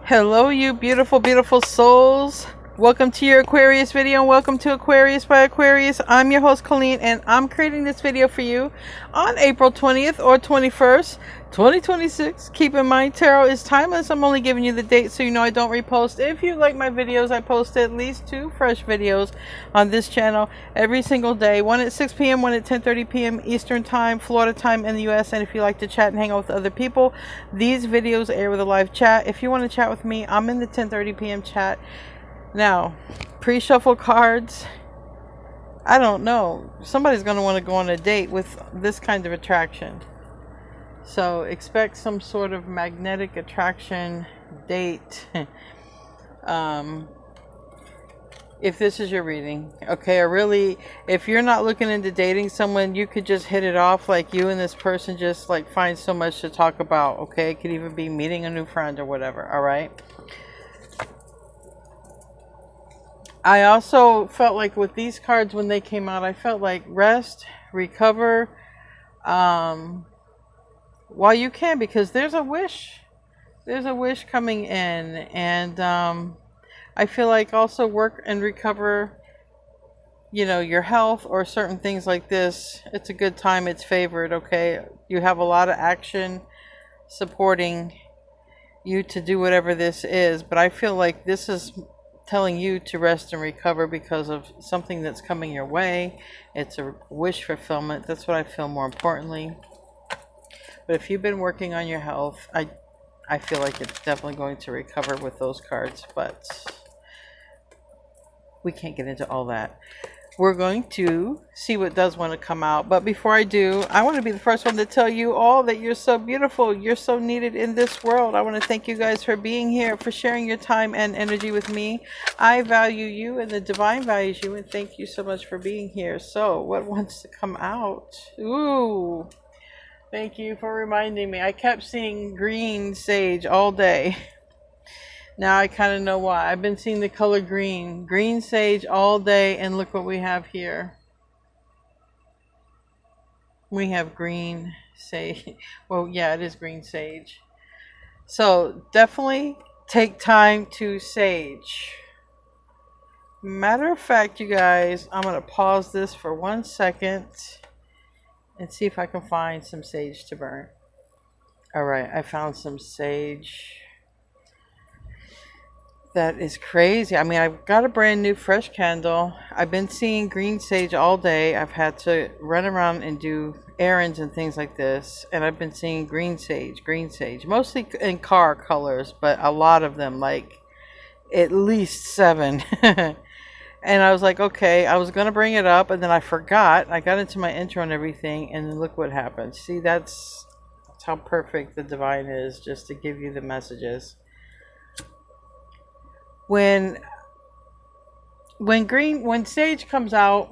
Hello, you beautiful, beautiful souls. Welcome to your Aquarius video and welcome to Aquarius by Aquarius. I'm your host, Colleen, and I'm creating this video for you on April 20th or 21st, 2026. Keep in mind, tarot is timeless. I'm only giving you the date so you know I don't repost. If you like my videos, I post at least 2 fresh videos on this channel every single day. One at 6 p.m., one at 10:30 p.m. Eastern Time, Florida time in the U.S. And if you like to chat and hang out with other people, these videos air with a live chat. If you want to chat with me, I'm in the 10:30 p.m. chat. Now, pre-shuffle cards, I don't know. Somebody's going to want to go on a date with this kind of attraction. So expect some sort of magnetic attraction date. If this is your reading, okay, or really, if you're not looking into dating someone, you could just hit it off, like you and this person just like find so much to talk about, okay? It could even be meeting a new friend or whatever, all right? I also felt like with these cards when they came out, I felt like rest, recover, while you can, because there's a wish coming in, and I feel like also work and recover, you know, your health or certain things like this. It's a good time, it's favored, okay? You have a lot of action supporting you to do whatever this is, but I feel like this is telling you to rest and recover because of something that's coming your way. It's a wish fulfillment. That's what I feel more importantly. But if you've been working on your health, I feel like it's definitely going to recover with those cards, but we can't get into all that. We're going to see what does want to come out. But before I do, I want to be the first one to tell you all that you're so beautiful. You're so needed in this world. I want to thank you guys for being here, for sharing your time and energy with me. I value you and the divine values you, and thank you so much for being here. So what wants to come out? Ooh, thank you for reminding me. I kept seeing green sage all day. Now I kind of know why. I've been seeing the color green. Green sage all day, and look what we have here. We have green sage. Well, yeah, it is green sage. So definitely take time to sage. Matter of fact, you guys, I'm going to pause this for 1 second and see if I can find some sage to burn. Alright, I found some sage. That is crazy. I mean, I've got a brand new fresh candle. I've been seeing green sage all day. I've had to run around and do errands and things like this. And I've been seeing green sage. Mostly in car colors, but a lot of them, like at least 7. And I was like, okay, I was going to bring it up, and then I forgot. I got into my intro and everything, and then look what happened. See, that's how perfect the divine is, just to give you the messages. When sage comes out,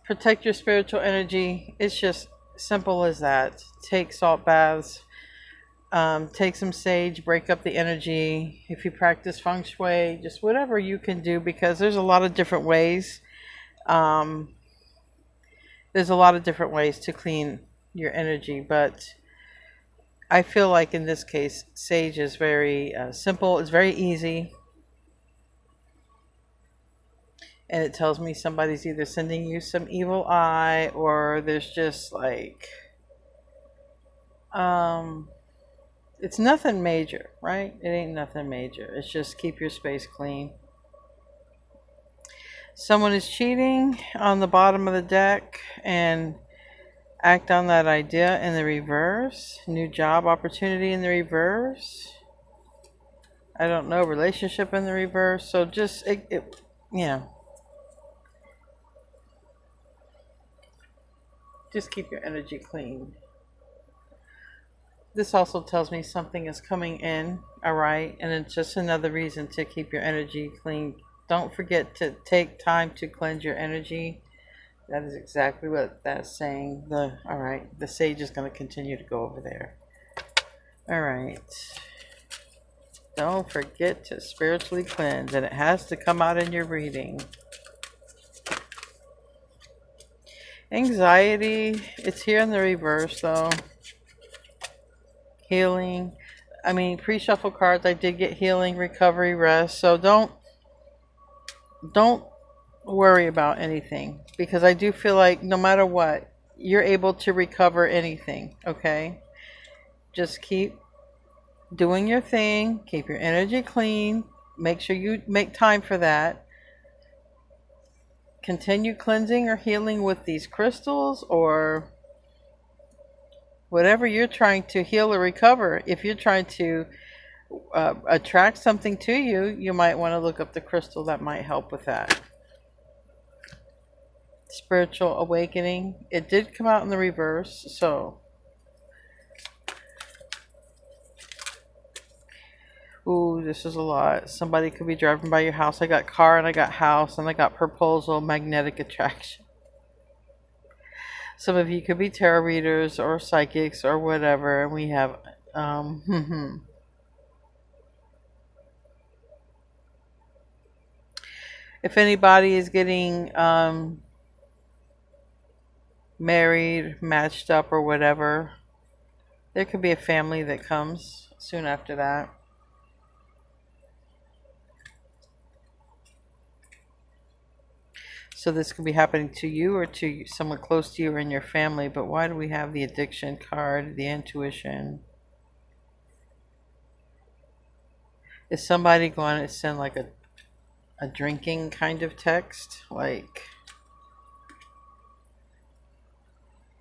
protect your spiritual energy. It's just simple as that. Take salt baths, take some sage, break up the energy. If you practice feng shui, just whatever you can do, because there's a lot of different ways. There's a lot of different ways to clean your energy, but I feel like in this case, sage is very simple. It's very easy. And it tells me somebody's either sending you some evil eye, or there's just like, it's nothing major, right? It ain't nothing major. It's just keep your space clean. Someone is cheating on the bottom of the deck, and act on that idea in the reverse. New job opportunity in the reverse. I don't know, relationship in the reverse. So just, yeah. Just keep your energy clean. This also tells me something is coming in, alright? And it's just another reason to keep your energy clean. Don't forget to take time to cleanse your energy. That is exactly what that's saying. Alright, the sage is going to continue to go over there. Alright. Don't forget to spiritually cleanse, and it has to come out in your reading. Anxiety, it's here in the reverse though. Healing. I mean, pre-shuffle cards, I did get healing, recovery, rest. So don't worry about anything, because I do feel like no matter what, you're able to recover anything, okay? Just keep doing your thing, keep your energy clean, make sure you make time for that. Continue cleansing or healing with these crystals or whatever you're trying to heal or recover. If you're trying to attract something to you, you might want to look up the crystal that might help with that. Spiritual awakening. It did come out in the reverse, so. Ooh, this is a lot. Somebody could be driving by your house. I got car and I got house and I got proposal, magnetic attraction. Some of you could be tarot readers or psychics or whatever. And we have, if anybody is getting married, matched up or whatever, there could be a family that comes soon after that. So this could be happening to you or to someone close to you or in your family. But why do we have the addiction card, the intuition? Is somebody going to send like a drinking kind of text? Like,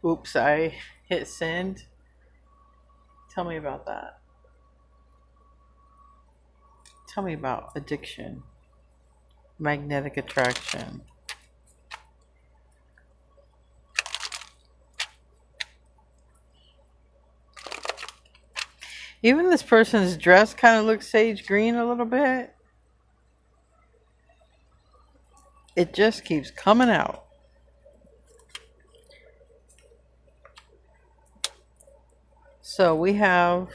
oops, I hit send. Tell me about that. Tell me about addiction, magnetic attraction. Even this person's dress kind of looks sage green a little bit. It just keeps coming out. So we have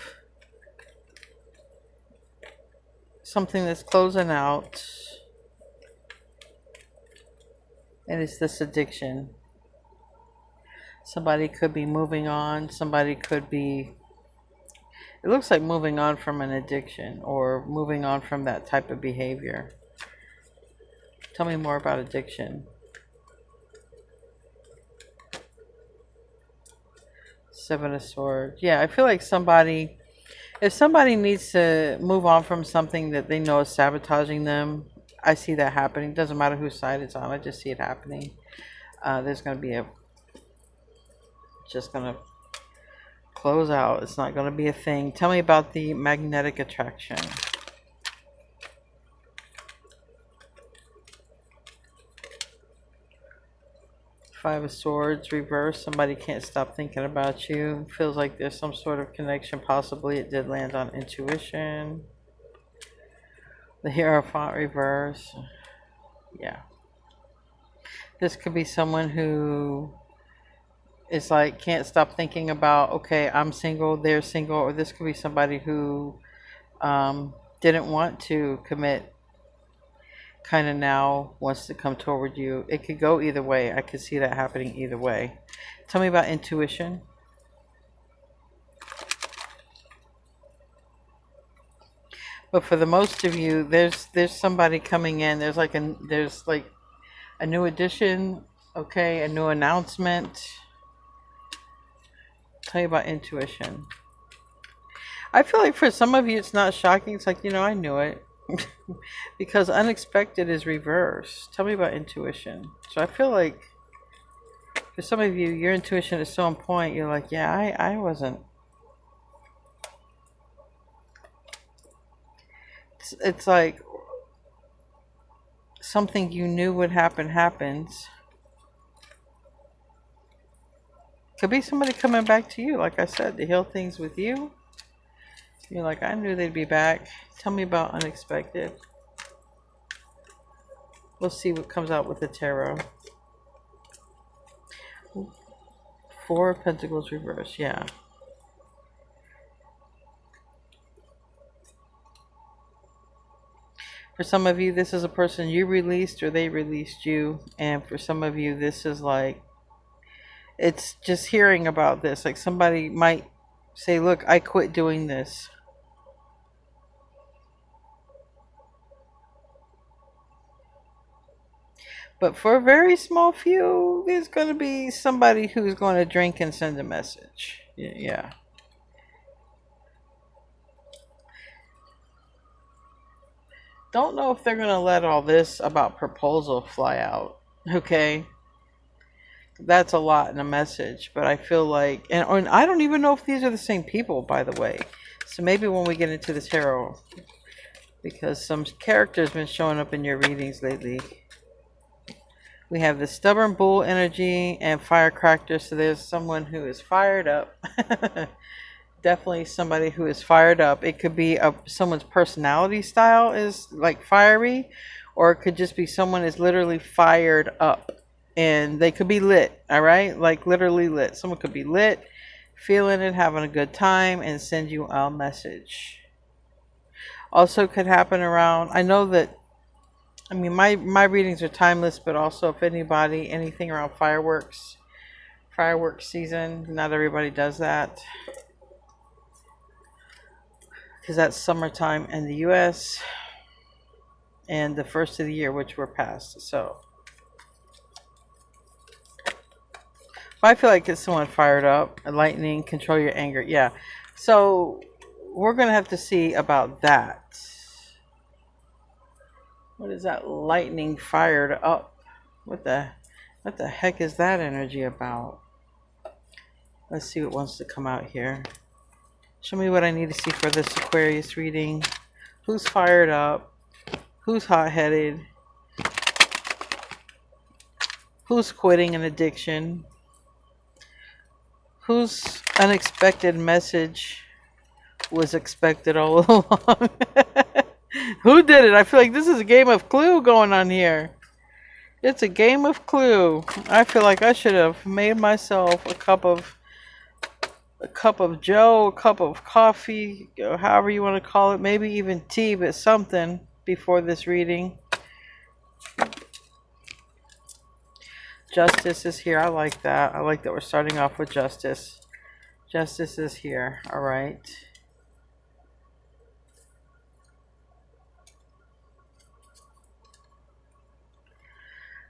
something that's closing out. And it's this addiction. Somebody could be moving on. Somebody could be... It looks like moving on from an addiction or moving on from that type of behavior. Tell me more about addiction. Seven of Swords. Yeah, I feel like somebody, if somebody needs to move on from something that they know is sabotaging them, I see that happening. Doesn't matter whose side it's on. I just see it happening. There's going to be just going to close out. It's not going to be a thing. Tell me about the magnetic attraction. Five of Swords, reverse. Somebody can't stop thinking about you. Feels like there's some sort of connection. Possibly it did land on intuition. The Hierophant, reverse. Yeah. This could be someone who is like, can't stop thinking about, okay, I'm single, they're single. Or this could be somebody who didn't want to commit, kind of now wants to come toward you. It could go either way. I could see that happening either way. Tell me about intuition. But for the most of you, there's somebody coming in. There's like a new addition, okay, a new announcement. Tell you about intuition. I feel like for some of you it's not shocking. It's like, I knew it. Because unexpected is reverse. Tell me about intuition. So I feel like for some of you, your intuition is so on point. You're like, yeah, I wasn't. It's like something you knew would happen happens. Could be somebody coming back to you, like I said, to heal things with you. You're like, I knew they'd be back. Tell me about unexpected. We'll see what comes out with the tarot. Four of Pentacles reverse, yeah. For some of you, this is a person you released or they released you. And for some of you, this is like, it's just hearing about this. Like somebody might say, look, I quit doing this. But for a very small few, there's going to be somebody who's going to drink and send a message. Yeah. Don't know if they're going to let all this about proposal fly out. Okay. That's a lot in a message, but I feel like, and I don't even know if these are the same people, by the way. So maybe when we get into the tarot, because some characters been showing up in your readings lately. We have the stubborn bull energy and firecracker. So there's someone who is fired up. Definitely somebody who is fired up. It could be someone's personality style is like fiery, or it could just be someone is literally fired up. And they could be lit, all right? Like literally lit. Someone could be lit, feeling it, having a good time, and send you a message. Also could happen around, I know that, I mean, my readings are timeless, but also if anybody, anything around fireworks season, not everybody does that. Because that's summertime in the U.S. and the first of the year, which we're past. So I feel like it's someone fired up. Lightning, control your anger. Yeah. So we're going to have to see about that. What is that lightning fired up? What the heck is that energy about? Let's see what wants to come out here. Show me what I need to see for this Aquarius reading. Who's fired up? Who's hot-headed? Who's quitting an addiction? Whose unexpected message was expected all along? Who did it? I feel like this is a game of Clue going on here. It's a game of Clue. I feel like I should have made myself a cup of joe, a cup of coffee, however you want to call it, maybe even tea, but something before this reading. Justice is here. I like that. I like that we're starting off with justice. Justice is here. All right.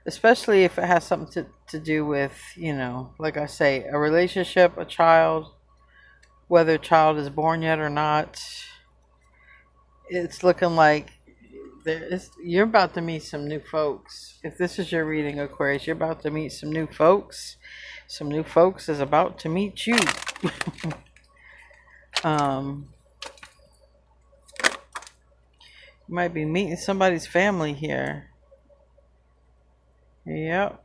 Especially if it has something to do with, you know, like I say, a relationship, a child, whether a child is born yet or not. It's looking like you're about to meet some new folks. If this is your reading, Aquarius, you're about to meet some new folks. Some new folks is about to meet you. You might be meeting somebody's family here. Yep.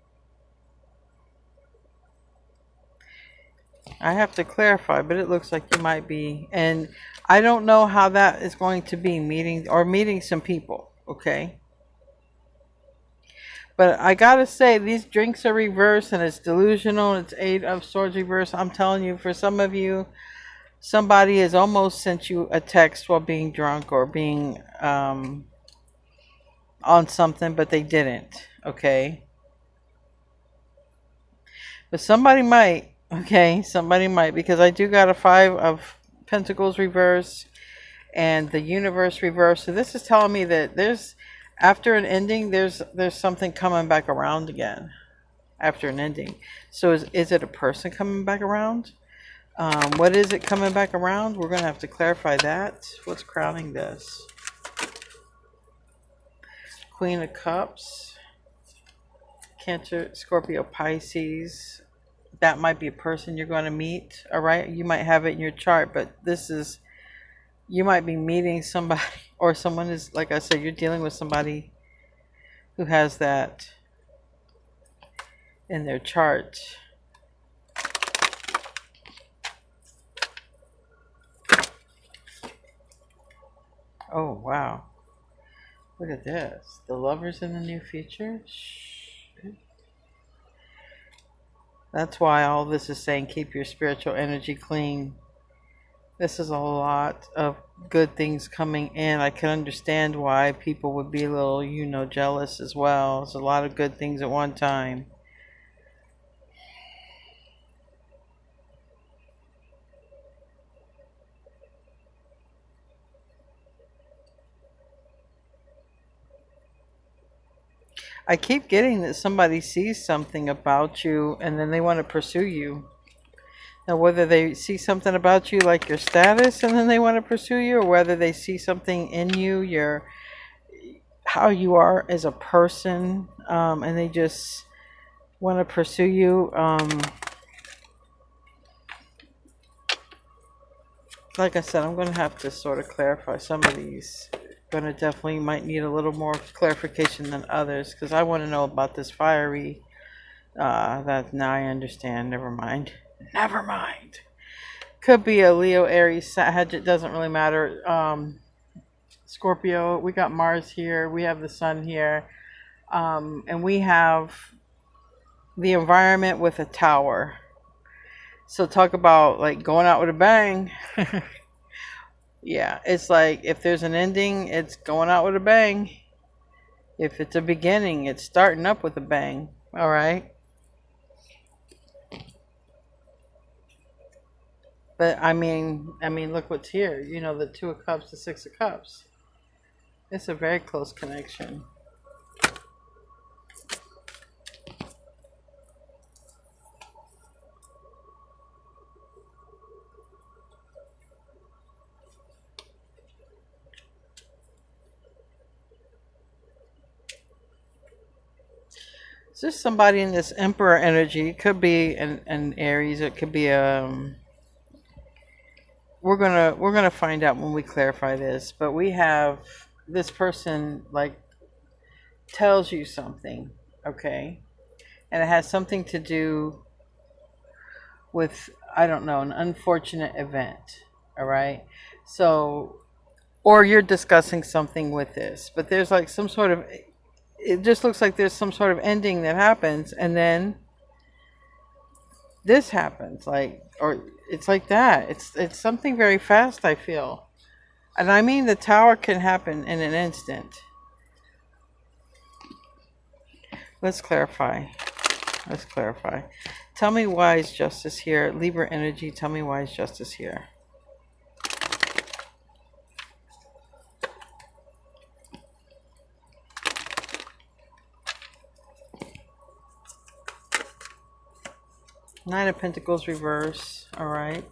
I have to clarify, but it looks like you might be, and I don't know how that is going to be, meeting some people, okay? But I gotta say, these drinks are reversed, and it's delusional, it's Eight of Swords reversed. I'm telling you, for some of you, somebody has almost sent you a text while being drunk or being on something, but they didn't, okay? But somebody might, okay? Somebody might, because I do got a Five of Pentacles reverse and the Universe reverse. So this is telling me that there's, after an ending, there's something coming back around again after an ending. So is it a person coming back around? What is it coming back around? We're going to have to clarify that. What's crowning this? Queen of Cups. Cancer, Scorpio, Pisces. That might be a person you're going to meet. All right. You might have it in your chart, but this is, you might be meeting somebody, or someone is, like I said, you're dealing with somebody who has that in their chart. Oh, wow. Look at this. The Lovers in the New Future. That's why all this is saying keep your spiritual energy clean. This is a lot of good things coming in. I can understand why people would be a little, you know, jealous as well. It's a lot of good things at one time. I keep getting that somebody sees something about you and then they want to pursue you. Now, whether they see something about you like your status and then they want to pursue you, or whether they see something in you, how you are as a person, and they just want to pursue you. Like I said, I'm going to have to sort of clarify some of these. Going to definitely might need a little more clarification than others, because I want to know about this fiery. That now I understand. Never mind. Never mind. Could be a Leo, Aries, Sag. It doesn't really matter. Scorpio. We got Mars here. We have the Sun here, and we have the environment with a tower. So talk about like going out with a bang. Yeah, it's like if there's an ending, it's going out with a bang. If it's a beginning, it's starting up with a bang. All right. But I mean, look what's here. You know, the Two of Cups, the Six of Cups. It's a very close connection. It's just somebody in this Emperor energy. It could be an Aries. It could be we're gonna find out when we clarify this. But we have this person like tells you something, okay, and it has something to do with, I don't know, an unfortunate event. All right, so or you're discussing something with this, but there's like some sort of, it just looks like there's some sort of ending that happens, and then this happens, like, or it's like that. It's something very fast, I feel. And I mean, the tower can happen in an instant. Let's clarify. Let's clarify. Tell me why is justice here? Libra energy, tell me why is justice here? Nine of Pentacles reverse. All right.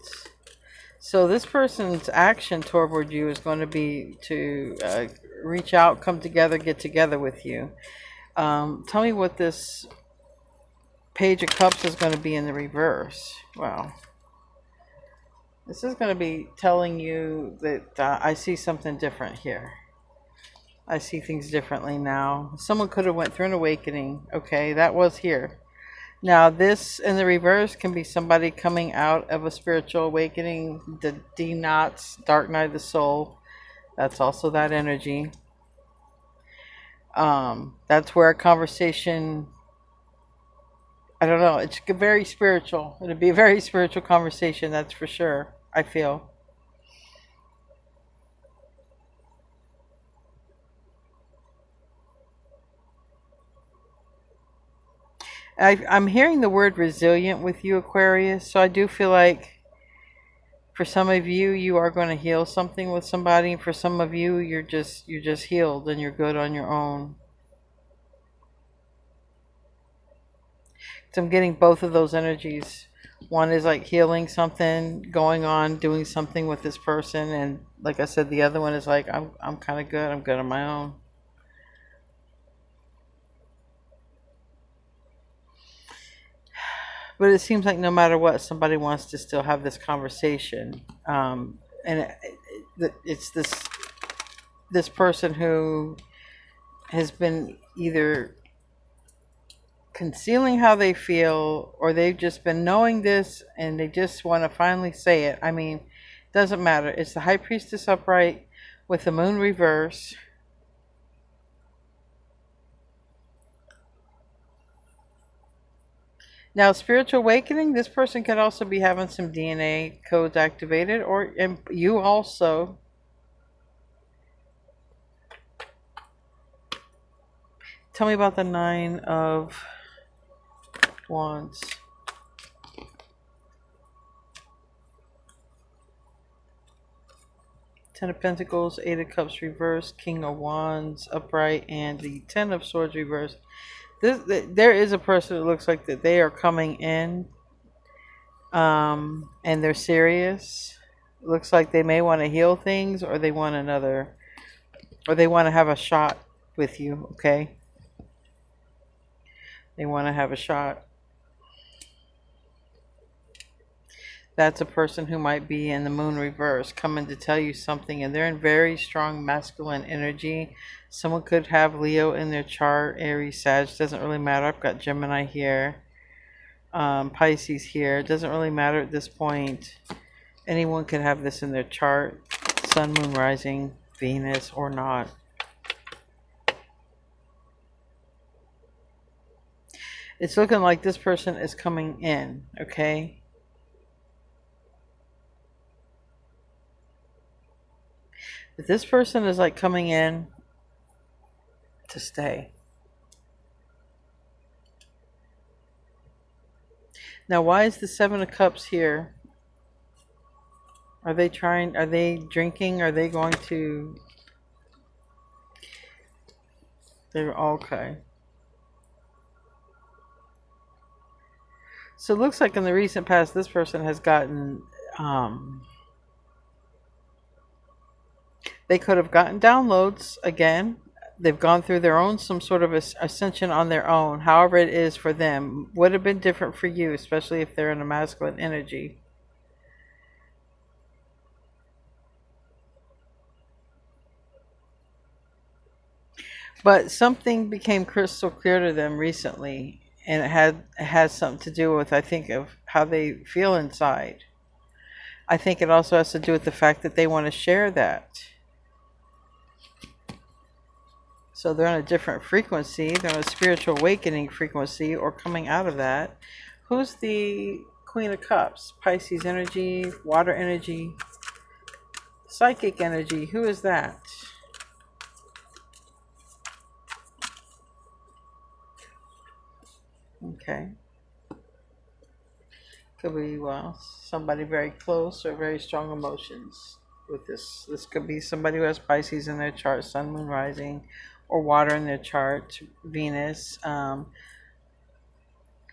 So this person's action toward you is going to be to reach out, come together, get together with you. Tell me what this Page of Cups is going to be in the reverse. Wow. This is going to be telling you that I see something different here. I see things differently now. Someone could have went through an awakening. Okay, that was here. Now this in the reverse can be somebody coming out of a spiritual awakening. The D-Knots, Dark Night of the Soul. That's also that energy. That's where a conversation, I don't know, it's very spiritual. It'll be a very spiritual conversation, that's for sure, I feel. I'm hearing the word resilient with you, Aquarius. So I do feel like for some of you, you are going to heal something with somebody. For some of you, you're just healed and you're good on your own. So I'm getting both of those energies. One is like healing something, going on, doing something with this person, and like I said, the other one is like I'm kind of good. I'm good on my own. But it seems like no matter what, somebody wants to still have this conversation, and it's this person who has been either concealing how they feel, or they've just been knowing this and they just want to finally say it. I mean, doesn't matter. It's the High Priestess upright with the Moon reverse. Now, spiritual awakening, this person could also be having some DNA codes activated, or you also. Tell me about the Nine of Wands. Ten of Pentacles, Eight of Cups reversed, King of Wands upright, and the Ten of Swords reversed. There is a person that looks like that they are coming in, and they're serious. It looks like they may want to heal things, or they want to have a shot with you, okay? They want to have a shot. That's a person who might be in the moon reverse, coming to tell you something, and they're in very strong masculine energy. Someone could have Leo in their chart, Aries, Sag, doesn't really matter. I've got Gemini here, Pisces here. It doesn't really matter at this point. Anyone could have this in their chart, Sun, Moon, Rising, Venus, or not. It's looking like this person is coming in, okay? But this person is like coming in to stay. Now, why is the Seven of Cups here? Are they drinking? Are they going to... They're okay. So it looks like in the recent past, this person has gotten, they could have gotten downloads again. They've gone through their own, some sort of ascension on their own. However it is for them, would have been different for you, especially if they're in a masculine energy. But something became crystal clear to them recently, and it has something to do with, I think, of how they feel inside. I think it also has to do with the fact that they want to share that. So they're on a different frequency. They're on a spiritual awakening frequency, or coming out of that. Who's the Queen of Cups? Pisces energy, water energy, psychic energy. Who is that? Okay. Could be, well, somebody very close or very strong emotions with this. This could be somebody who has Pisces in their chart, Sun, Moon, Rising, or water in their chart, Venus, the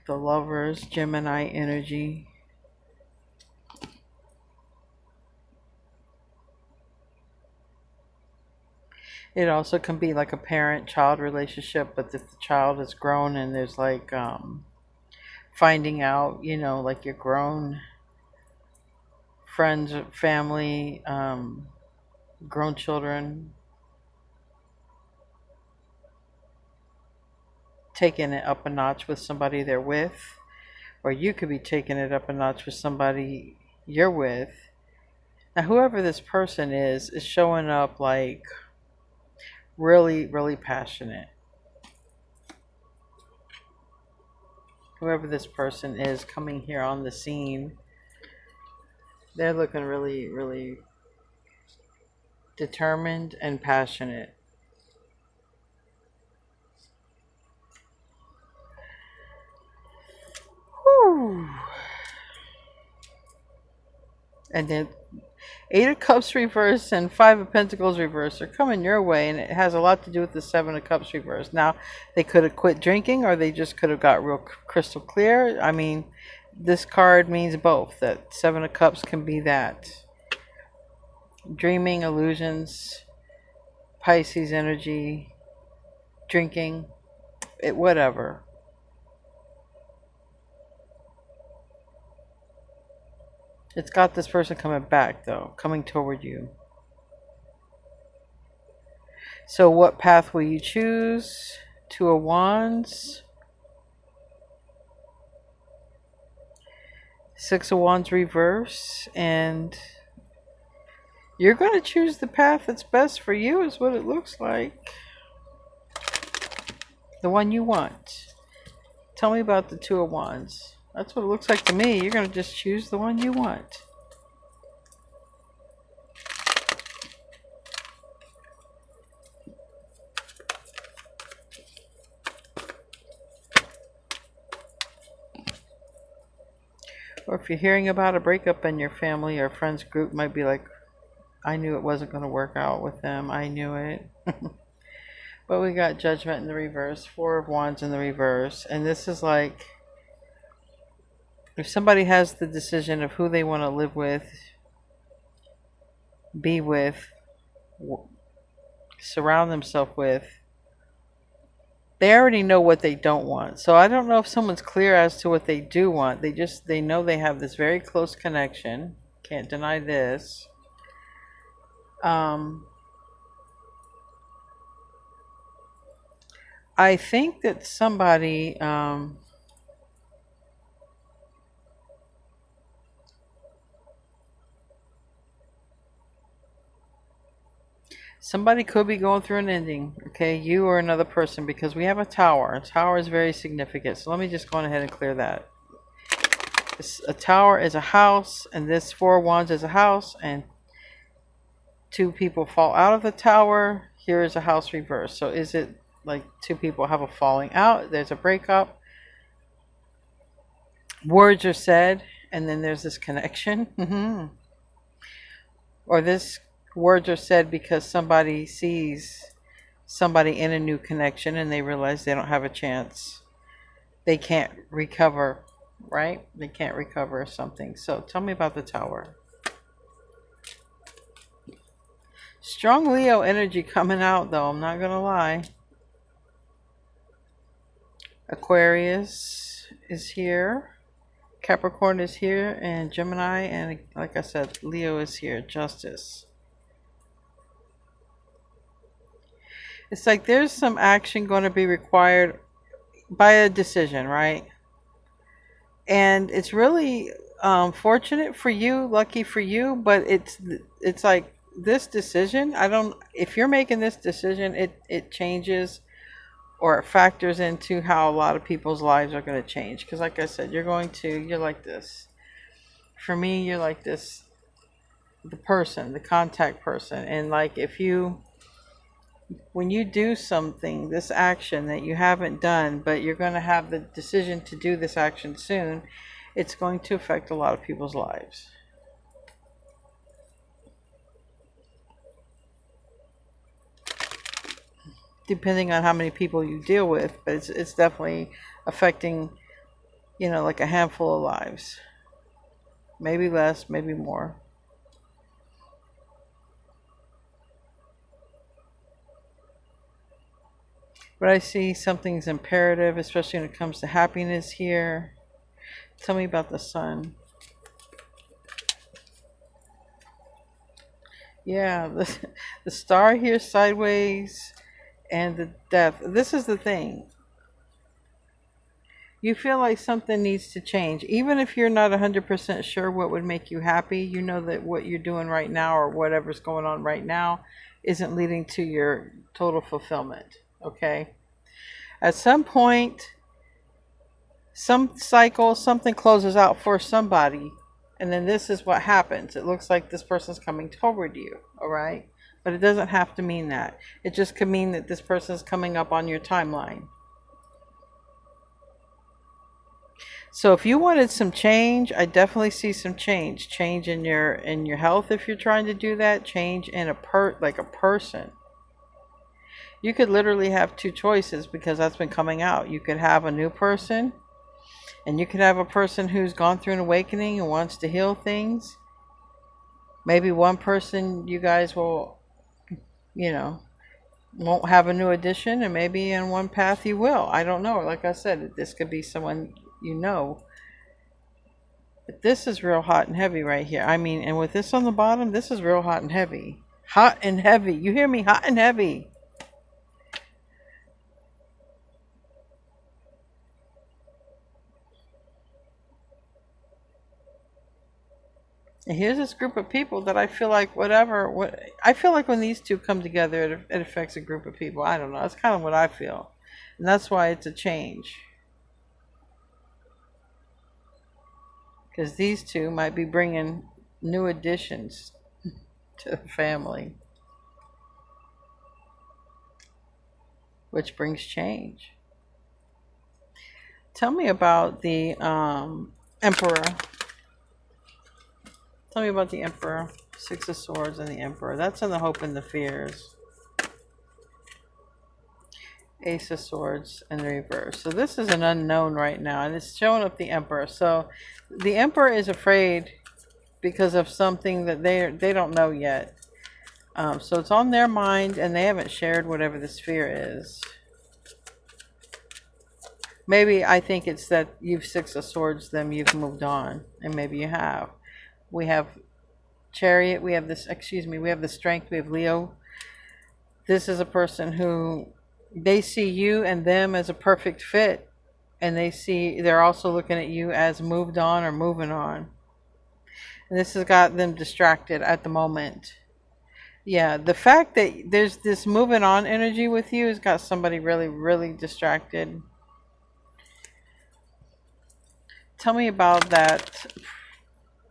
Lovers, Gemini energy. It also can be like a parent-child relationship, but if the child is grown and there's like finding out, you know, like your grown friends, family, grown children, taking it up a notch with somebody they're with, or you could be taking it up a notch with somebody you're with. Now, whoever this person is showing up like really, really passionate. Whoever this person is coming here on the scene, they're looking really, really determined and passionate. Whew. And then Eight of Cups reverse and Five of Pentacles reverse are coming your way, and it has a lot to do with the Seven of Cups reverse. Now, they could have quit drinking, or they just could have got real crystal clear. I mean, this card means both. That Seven of Cups can be that. Dreaming, illusions, Pisces energy, drinking, whatever. It's got this person coming back, though, coming toward you. So what path will you choose? Two of Wands. Six of Wands reverse. And you're going to choose the path that's best for you, is what it looks like. The one you want. Tell me about the Two of Wands. That's what it looks like to me. You're going to just choose the one you want. Or if you're hearing about a breakup in your family or friends group, might be like, I knew it wasn't going to work out with them. I knew it. But we got Judgment in the reverse, Four of Wands in the reverse. And this is like, if somebody has the decision of who they want to live with, be with, surround themselves with, they already know what they don't want. So I don't know if someone's clear as to what they do want. They know they have this very close connection. Can't deny this. I think that somebody somebody could be going through an ending, okay? You or another person, because we have a tower. A tower is very significant. So let me just go on ahead and clear that. A tower is a house, and this Four of Wands is a house, and two people fall out of the tower. Here is a house reverse. So is it like two people have a falling out? There's a breakup. Words are said, and then there's this connection. Or this words are said because somebody sees somebody in a new connection and they realize they don't have a chance. They can't recover, right? They can't recover something. So tell me about the tower. Strong Leo energy coming out, though. I'm not going to lie. Aquarius is here. Capricorn is here. And Gemini. And like I said, Leo is here. Justice. It's like there's some action going to be required by a decision, right? And it's really fortunate for you, lucky for you, but it's like this decision, if you're making this decision, it changes or it factors into how a lot of people's lives are going to change. Because like I said, you're like this. For me, you're like this, the person, the contact person. And like when you do something, this action that you haven't done, but you're going to have the decision to do this action soon, it's going to affect a lot of people's lives. Depending on how many people you deal with, but it's definitely affecting, like a handful of lives. Maybe less, maybe more. But I see something's imperative, especially when it comes to happiness here. Tell me about the sun. Yeah, the star here sideways and the death. This is the thing. You feel like something needs to change. Even if you're not 100% sure what would make you happy, you know that what you're doing right now or whatever's going on right now isn't leading to your total fulfillment. Okay? At some point, some cycle, something closes out for somebody, and then this is what happens. It looks like this person's coming toward you, all right? But it doesn't have to mean that. It just could mean that this person's coming up on your timeline. So if you wanted some change, I definitely see some change. Change in your health if you're trying to do that. Change in a person. You could literally have two choices because that's been coming out. You could have a new person, and you could have a person who's gone through an awakening and wants to heal things. Maybe one person you guys will, won't have a new addition, and maybe in one path you will. I don't know. Like I said, this could be someone you know. But this is real hot and heavy right here. I mean, and with this on the bottom, this is real hot and heavy. Hot and heavy. You hear me? Hot and heavy. And here's this group of people that I feel like I feel like when these two come together, it affects a group of people. I don't know. That's kind of what I feel. And that's why it's a change. Because these two might be bringing new additions to the family. Which brings change. Tell me about the Emperor. Tell me about the Emperor. Six of Swords and the Emperor. That's in the hope and the fears. Ace of Swords in the reverse. So this is an unknown right now, and it's showing up the Emperor. So the Emperor is afraid because of something that they don't know yet. So it's on their mind, and they haven't shared whatever this fear is. Maybe I think it's that you've Six of Swords, then you've moved on, and maybe you have. We have Chariot. We have this. Excuse me. We have the Strength. We have Leo. This is a person who they see you and them as a perfect fit, and they're also looking at you as moved on or moving on. And this has got them distracted at the moment. Yeah, the fact that there's this moving on energy with you has got somebody really, really distracted. Tell me about that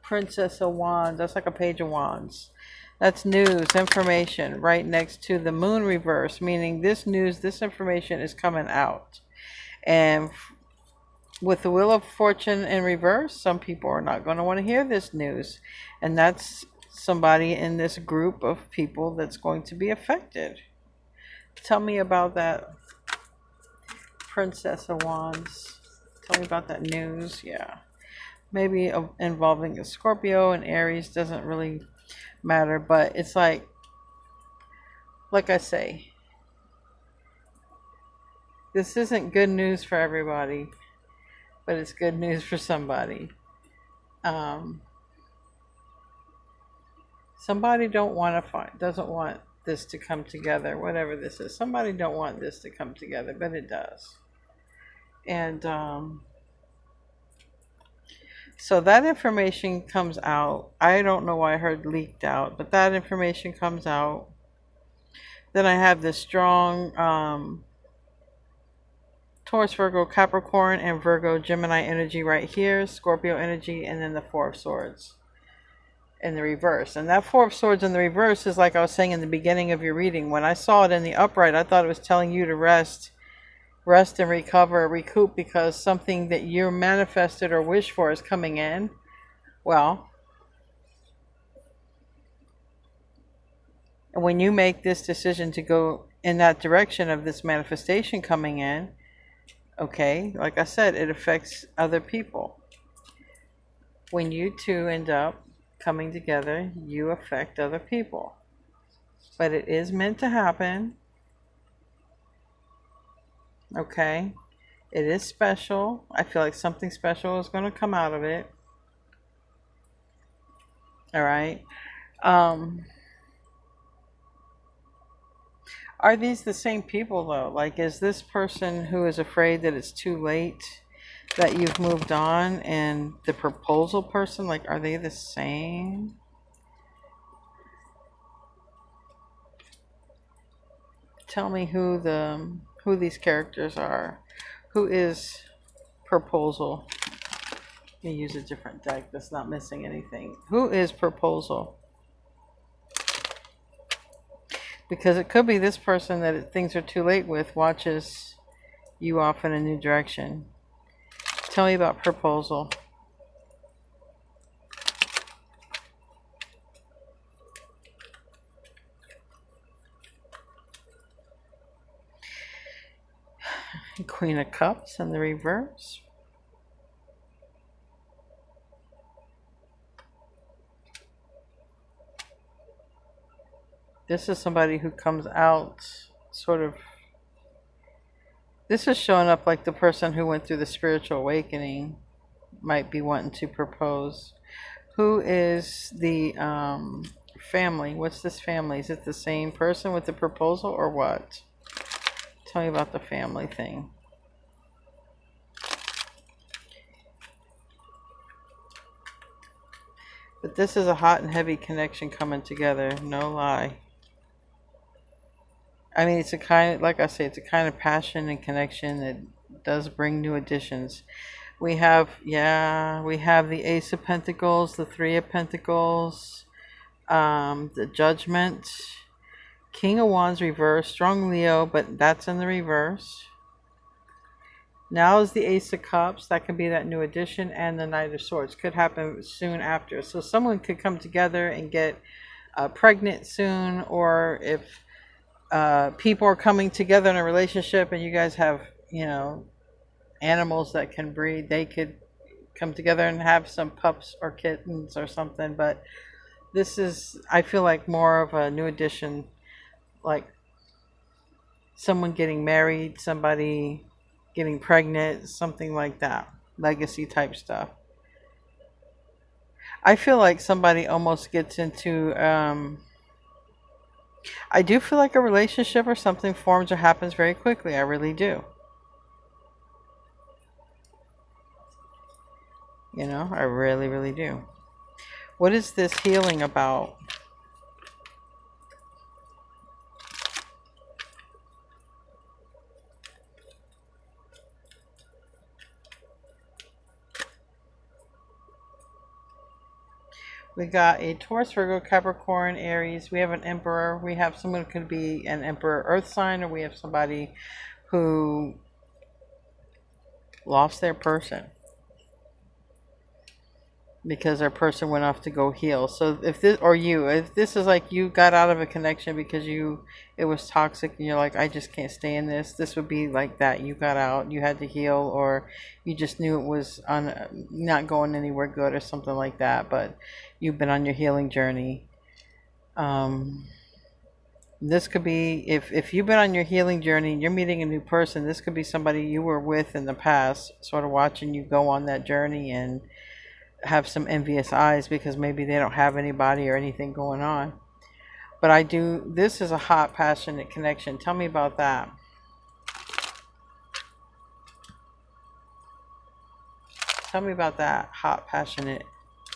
Princess of Wands. That's like a Page of Wands. That's news, information, right next to the Moon reverse, meaning this news, this information is coming out. And with the Wheel of Fortune in reverse, some people are not going to want to hear this news. And that's somebody in this group of people that's going to be affected. Tell me about that Princess of Wands. Tell me about that news. Yeah. Maybe involving a Scorpio and Aries, doesn't really matter, but it's like I say, this isn't good news for everybody, but it's good news for somebody. Somebody doesn't want this to come together, whatever this is. Somebody don't want this to come together, but it does. And so that information comes out. I don't know why I heard leaked out, but that information comes out. Then I have this strong Taurus, Virgo, Capricorn, and Virgo, Gemini energy right here. Scorpio energy, and then the Four of Swords in the reverse. And that Four of Swords in the reverse is like I was saying in the beginning of your reading. When I saw it in the upright, I thought it was telling you to rest and recover, recoup, because something that you manifested or wished for is coming in. Well, when you make this decision to go in that direction of this manifestation coming in, okay, like I said, it affects other people. When you two end up coming together, you affect other people. But it is meant to happen. Okay, it is special. I feel like something special is going to come out of it. All right. Are these the same people though? Like, is this person who is afraid that it's too late, that you've moved on, and the proposal person, like, are they the same? Tell me who these characters are. Who is Proposal? Let me use a different deck that's not missing anything. Who is Proposal? Because it could be this person that things are too late with watches you off in a new direction. Tell me about Proposal. Queen of Cups in the reverse. This is somebody who comes out sort of, this is showing up like the person who went through the spiritual awakening might be wanting to propose. Who is the family? What's this family? Is it the same person with the proposal or what? Tell me about the family thing. But this is a hot and heavy connection coming together, no lie. I mean, it's a kind, like I say, it's a kind of passion and connection that does bring new additions. We have the Ace of Pentacles, the Three of Pentacles, the Judgment, King of Wands reverse, strong Leo, but that's in the reverse. Now is the Ace of Cups. That could be that new addition, and the Knight of Swords could happen soon after. So someone could come together and get pregnant soon, or if people are coming together in a relationship and you guys have, you know, animals that can breed, they could come together and have some pups or kittens or something. But this is, I feel like, more of a new addition, like someone getting married, somebody getting pregnant, something like that. Legacy type stuff. I feel like somebody almost gets into, I do feel like a relationship or something forms or happens very quickly. I really do. You know, I really, really do. What is this healing about? We got a Taurus, Virgo, Capricorn, Aries. We have an Emperor. We have someone who could be an Emperor Earth sign, or we have somebody who lost their person because their person went off to go heal. So if this, or you, if this is like you got out of a connection because it was toxic and you're like, I just can't stay in this would be like that. You got out, you had to heal, or you just knew it was not going anywhere good or something like that, but you've been on your healing journey. This could be, if you've been on your healing journey and you're meeting a new person, this could be somebody you were with in the past, sort of watching you go on that journey and have some envious eyes because maybe they don't have anybody or anything going on. But I do, this is a hot, passionate connection. Tell me about that. Tell me about that hot, passionate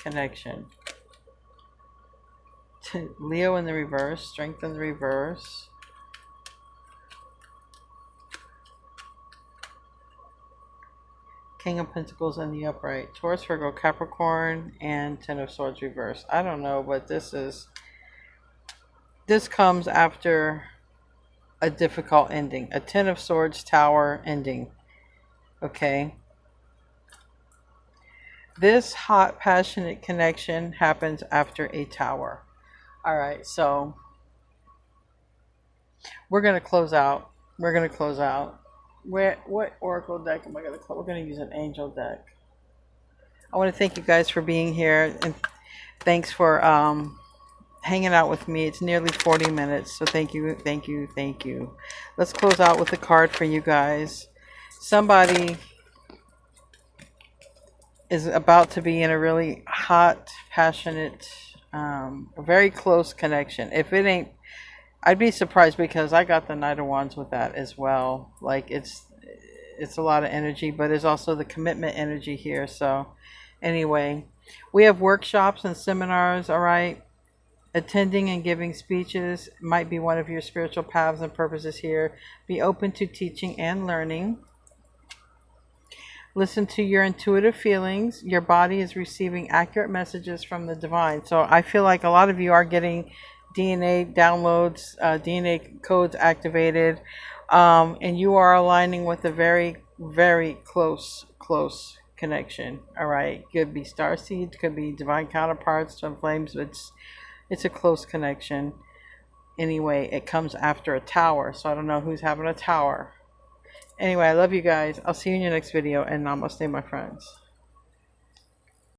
connection. Leo in the reverse, Strength in the reverse. King of Pentacles in the upright. Taurus, Virgo, Capricorn, and Ten of Swords reverse. I don't know, but this comes after a difficult ending. A Ten of Swords Tower ending. Okay. This hot, passionate connection happens after a tower. All right, so we're going to close out. What oracle deck am I going to close? We're going to use an angel deck. I want to thank you guys for being here, and thanks for hanging out with me. It's nearly 40 minutes, so thank you. Let's close out with a card for you guys. Somebody is about to be in a really hot, passionate, very close connection. If it ain't, I'd be surprised because I got the Knight of Wands with that as well. Like it's a lot of energy, but there's also the commitment energy here. So anyway, we have workshops and seminars. All right. Attending and giving speeches might be one of your spiritual paths and purposes here. Be open to teaching and learning. Listen to your intuitive feelings. Your body is receiving accurate messages from the divine. So I feel like a lot of you are getting DNA downloads, DNA codes activated, and you are aligning with a very, very close connection. All right, could be starseeds, could be divine counterparts, twin flames. It's a close connection. Anyway, it comes after a tower, so I don't know who's having a tower. Anyway, I love you guys. I'll see you in your next video, and namaste, my friends.